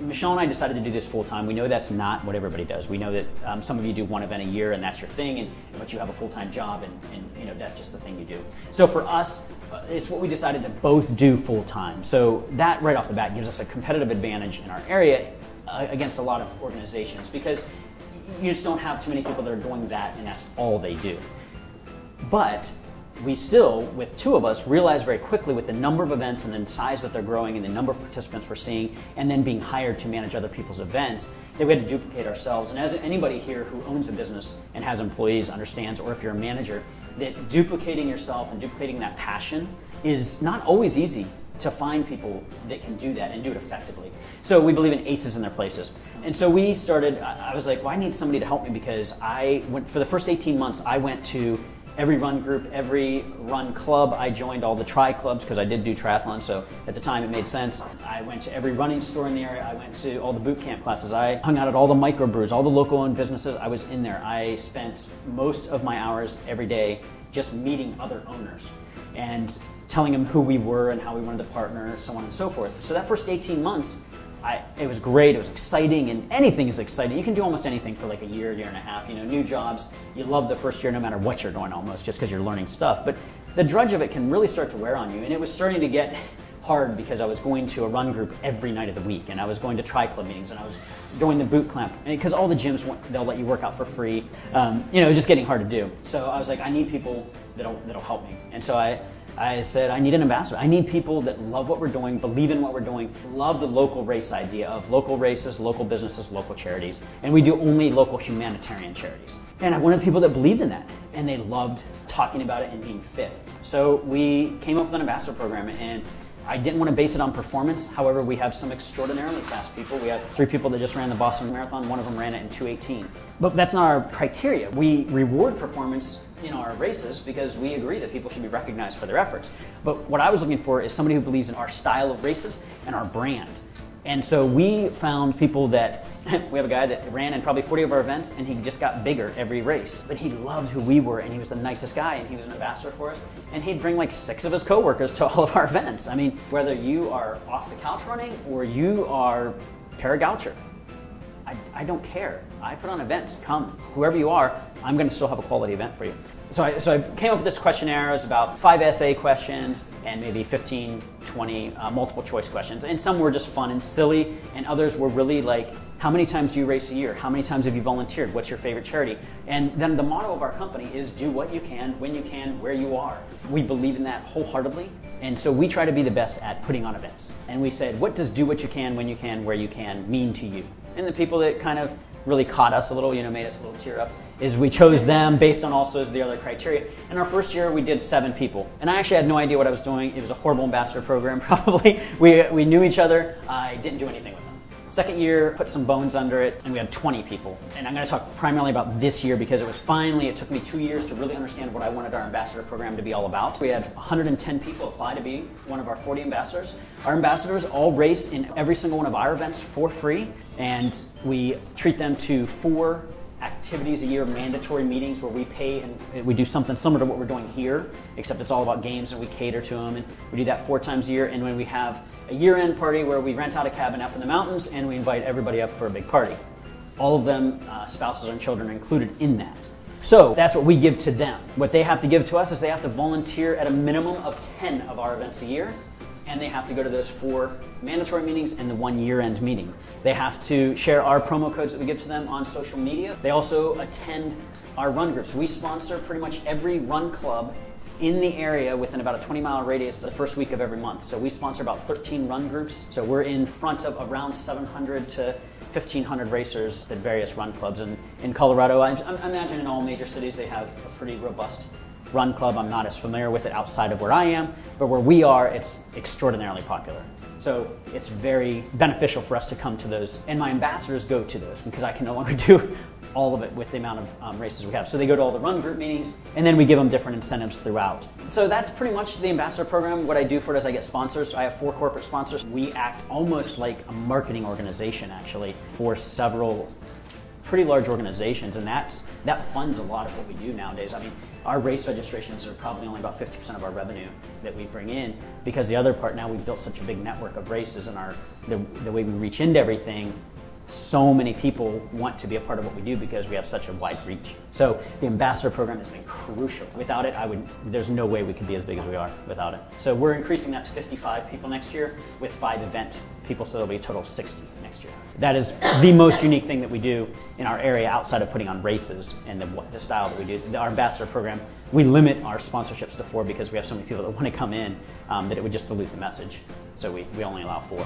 Michelle and I decided to do this full time. We know that's not what everybody does. We know that some of you do one event a year and that's your thing, but you have a full-time job and that's just the thing you do. So for us, it's what we decided to both do full time. So that right off the bat gives us a competitive advantage in our area against a lot of organizations, because you just don't have too many people that are doing that and that's all they do. But we still, with two of us, realized very quickly with the number of events and the size that they're growing and the number of participants we're seeing, and then being hired to manage other people's events, that we had to duplicate ourselves. And as anybody here who owns a business and has employees understands, or if you're a manager, that duplicating yourself and duplicating that passion is not always easy to find people that can do that and do it effectively. So we believe in aces in their places. And so we started, I was like, well, I need somebody to help me, because for the first 18 months, I went to every run group, every run club. I joined all the tri clubs because I did do triathlon, so at the time it made sense. I went to every running store in the area. I went to all the boot camp classes. I hung out at all the microbrews, all the local owned businesses. I was in there. I spent most of my hours every day just meeting other owners and telling them who we were and how we wanted to partner, so on and so forth. So that first 18 months, it was great, it was exciting, and anything is exciting. You can do almost anything for like a year, year and a half. You know, new jobs, you love the first year no matter what you're doing almost, just because you're learning stuff. But the drudge of it can really start to wear on you, and it was starting to get hard because I was going to a run group every night of the week, and I was going to tri-club meetings, and I was doing the boot camp, because all the gyms, they'll let you work out for free. You know, it was just getting hard to do. So I was like, I need people that'll help me. And so I said, I need an ambassador. I need people that love what we're doing, believe in what we're doing, love the local race idea of local races, local businesses, local charities. And we do only local humanitarian charities. And I wanted people that believed in that, and they loved talking about it and being fit. So we came up with an ambassador program, and I didn't want to base it on performance. However, we have some extraordinarily fast people. We have 3 people that just ran the Boston Marathon. One of them ran it in 2:18. But that's not our criteria. We reward performance in our races because we agree that people should be recognized for their efforts. But what I was looking for is somebody who believes in our style of races and our brand. And so we found people that, we have a guy that ran in probably 40 of our events, and he just got bigger every race. But he loved who we were, and he was the nicest guy, and he was an ambassador for us. And he'd bring like 6 of his coworkers to all of our events. I mean, whether you are off the couch running or you are Tara Goucher, I don't care. I put on events. Come, whoever you are, I'm going to still have a quality event for you. So I came up with this questionnaire. It was about 5 essay questions and maybe 15, 20 multiple choice questions. And some were just fun and silly, and others were really like, how many times do you race a year? How many times have you volunteered? What's your favorite charity? And then the motto of our company is do what you can, when you can, where you are. We believe in that wholeheartedly. And so we try to be the best at putting on events. And we said, what does do what you can, when you can, where you can mean to you? And the people that kind of really caught us a little, you know, made us a little tear up, is we chose them based on also the other criteria. In our first year, we did 7 people. And I actually had no idea what I was doing. It was a horrible ambassador program, probably. We knew each other. I didn't do anything with them. Second year, put some bones under it, and we had 20 people. And I'm going to talk primarily about this year because it took me 2 years to really understand what I wanted our ambassador program to be all about. We had 110 people apply to be one of our 40 ambassadors. Our ambassadors all race in every single one of our events for free, and we treat them to 4 activities a year, mandatory meetings where we pay and we do something similar to what we're doing here, except it's all about games and we cater to them, and we do that 4 times a year. And when we have a year-end party where we rent out a cabin up in the mountains and we invite everybody up for a big party. All of them, spouses and children, are included in that. So that's what we give to them. What they have to give to us is they have to volunteer at a minimum of 10 of our events a year, and they have to go to those 4 mandatory meetings and the 1 year-end meeting. They have to share our promo codes that we give to them on social media. They also attend our run groups. We sponsor pretty much every run club in the area within about a 20-mile radius the first week of every month. So we sponsor about 13 run groups. So we're in front of around 700 to 1,500 racers at various run clubs. And in Colorado, I imagine in all major cities they have a pretty robust run club. I'm not as familiar with it outside of where I am, but where we are, it's extraordinarily popular. So it's very beneficial for us to come to those, and my ambassadors go to those because I can no longer do all of it with the amount of races we have. So they go to all the run group meetings, and then we give them different incentives throughout. So that's pretty much the ambassador program. What I do for it is I get sponsors. I have 4 corporate sponsors. We act almost like a marketing organization, actually, for several pretty large organizations, and that funds a lot of what we do nowadays. I mean, our race registrations are probably only about 50% of our revenue that we bring in, because the other part, now we've built such a big network of races, and the way we reach into everything, so many people want to be a part of what we do because we have such a wide reach. So the ambassador program has been crucial. Without it, there's no way we could be as big as we are without it. So we're increasing that to 55 people next year with 5 event people, so there'll be a total of 60 next year. That is the most unique thing that we do in our area outside of putting on races and the style that we do. Our ambassador program, we limit our sponsorships to 4 because we have so many people that want to come in that it would just dilute the message. So we only allow 4.